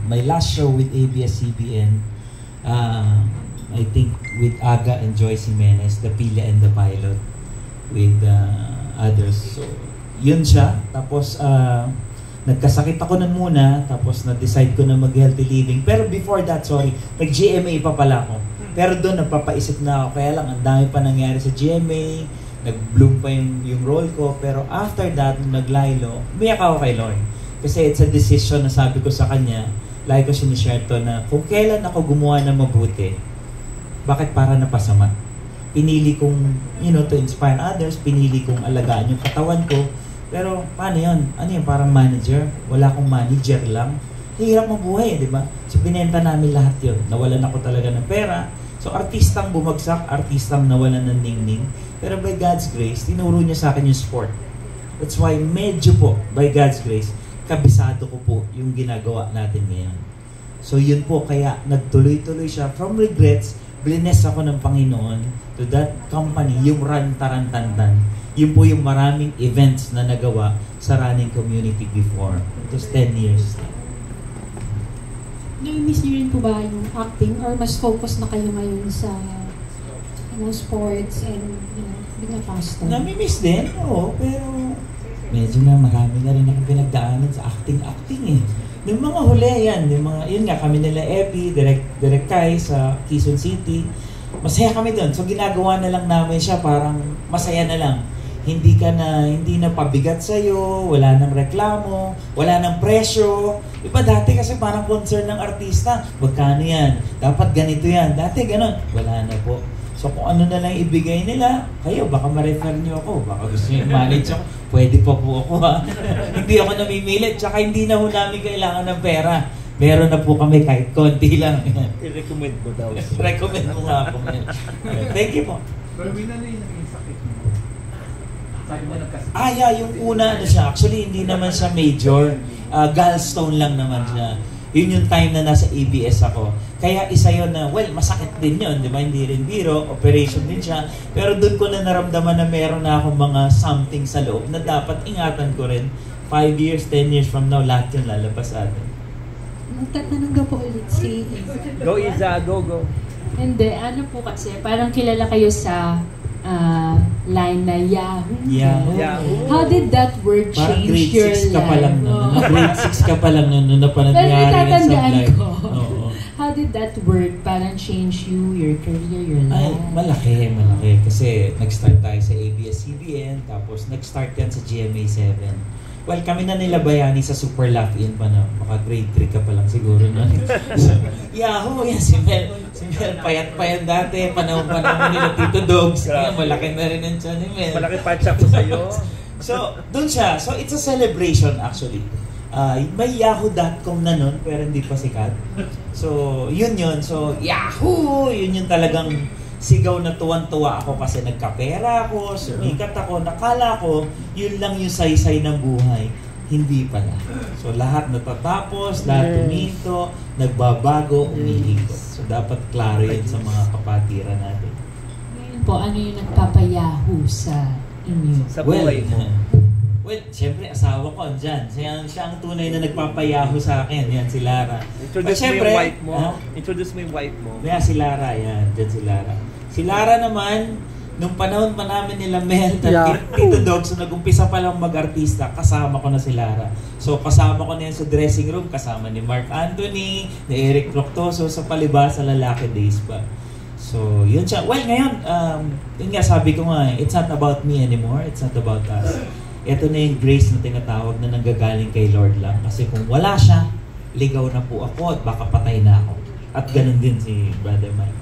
my last show with ABS-CBN, I think with Aga and Joyce Jimenez, The Pilya and the Pilot, with others. So, yun siya. Tapos, nagkasakit ako nun muna, tapos na-decide ko na mag-healthy living. Pero before that, sorry, nag-GMA pa pala ako. Pero doon, nagpapaisip na ako. Kaya lang, ang dami pa nangyari sa GMA, nag-bloom pa yung role ko. Pero after that, nung nag-Lilo, umiyak ako kay Lord. Kasi it's a decision na sabi ko sa kanya, like ko sinishare to na kung kailan ako gumawa na mabuti, bakit para napasama? Pinili kong, to inspire others, pinili kong alagaan yung katawan ko. Pero paano yun? Ano yun? Parang manager? Wala akong manager lang. Hirap mabuhay, di ba? So binenta namin lahat yun. Nawalan ako talaga ng pera. So artistang bumagsak, artistang nawalan ng ningning. Pero by God's grace, tinuro niya sa akin yung sport. That's why medyo po, by God's grace, kabisado ko po yung ginagawa natin ngayon. So yun po, kaya nagtuloy-tuloy siya. From regrets, bless ako ng Panginoon to that company, yung Rantarantantan. Yun po yung maraming events na nagawa sa running community before. It was 10 years. Na-miss niyo rin po ba yung acting or mas focus na kayo ngayon sa sports and being a pastor? Nami-miss din, oo. Pero medyo na marami na rin akong pinagdaanan sa acting eh. Yung mga huli yan, yun nga kami nila Epi, Direk Kai sa Quezon City. Masaya kami doon. So ginagawa na lang namin siya parang masaya na lang. Hindi na pabigat sa'yo, wala nang reklamo, wala nang presyo. Iba dati kasi parang concern ng artista, magkano yan? Dapat ganito yan. Dati ganon. Wala na po. So kung ano na lang ibigay nila, kayo, baka ma-refer nyo ako. Baka gusto nyo i-manage ako. Pwede pa po ako ha. Hindi ako namimilit. Tsaka hindi na ho namin kailangan ng pera. Meron na po kami kahit konti lang. I-recommend mo daw. Recommend mo nga po. Thank you po. Pero binali yung naging sakit mo. Sabi mo nagkasakit. Yeah, yung una siya. Actually, hindi naman siya major. Gallstone lang naman siya. Yun yung time na nasa ABS ako. Kaya isa yun na, masakit din yun, di ba? Hindi rin biro, operation din siya. Pero doon ko na naramdaman na meron na akong mga something sa loob na dapat ingatan ko rin. 5 years, 10 years from now, lahat yun lalabas sa atin. Magtatanong ka po ulit si Go Iza, go. Hindi, ano po kasi, parang kilala kayo sa line na Yahoo. Yahoo. How did that word parang change grade your 6 ka pa lang life? nun. Grade 6 ka pa lang nun na Pero pangyari yan sa natatandaan life. ko. Oo. How did that word parang change you, your career, your Ay, life? malaki. Kasi nag-start tayo sa ABS-CBN, tapos nag-start yan sa GMA 7. Well, kami na nila bayani sa Super Laugh-In pa na. Baka grade 3 ka pa lang siguro nun. Yahoo! Yan, si Mel, payat pa yan dati. Panahon nila Tito Dogs. Yan, malaki na rin ang tiyan ni Mel. Malaki patcha ko sa'yo. So, dun siya. So, it's a celebration actually. May yahoo.com na nun, pero hindi pa sikat. So, yun. So, Yahoo! Yun yung talagang sigaw na tuwan-tuwa ako kasi nagkapera ako, sumikat ako, nakala ko, yun lang yung saysay ng buhay. Hindi pala. So, lahat natatapos, lahat tumito, nagbabago, umiikot. So, dapat klaro yun sa mga kapatiran natin. Ngayon po, ano yung nagpapayahoo sa inyo? Sa buhay mo. Well, siyempre, asawa ko andyan. Siya ang tunay na nagpapayaho sa akin. Yan, si Lara. Introduce mo yung wife mo. Introduce mo yung wife mo. Yan, si Lara. Yan, dyan si Lara. Si Lara naman, nung panahon pa namin nila Mel at Tito Dog, so nag-umpisa pa lang mag-artista, kasama ko na si Lara. So, kasama ko na yan sa dressing room, kasama ni Mark Anthony, ni Eric Proctoso, sa palibasa lalaki days pa. So, yun siya. Well, ngayon, yun nga, sabi ko nga, it's not about me anymore. It's not about us. Ito na yung grace na tinatawag na nanggagaling kay Lord lang. Kasi kung wala siya, ligaw na po ako at baka patay na ako. At ganun din si Brother Mike.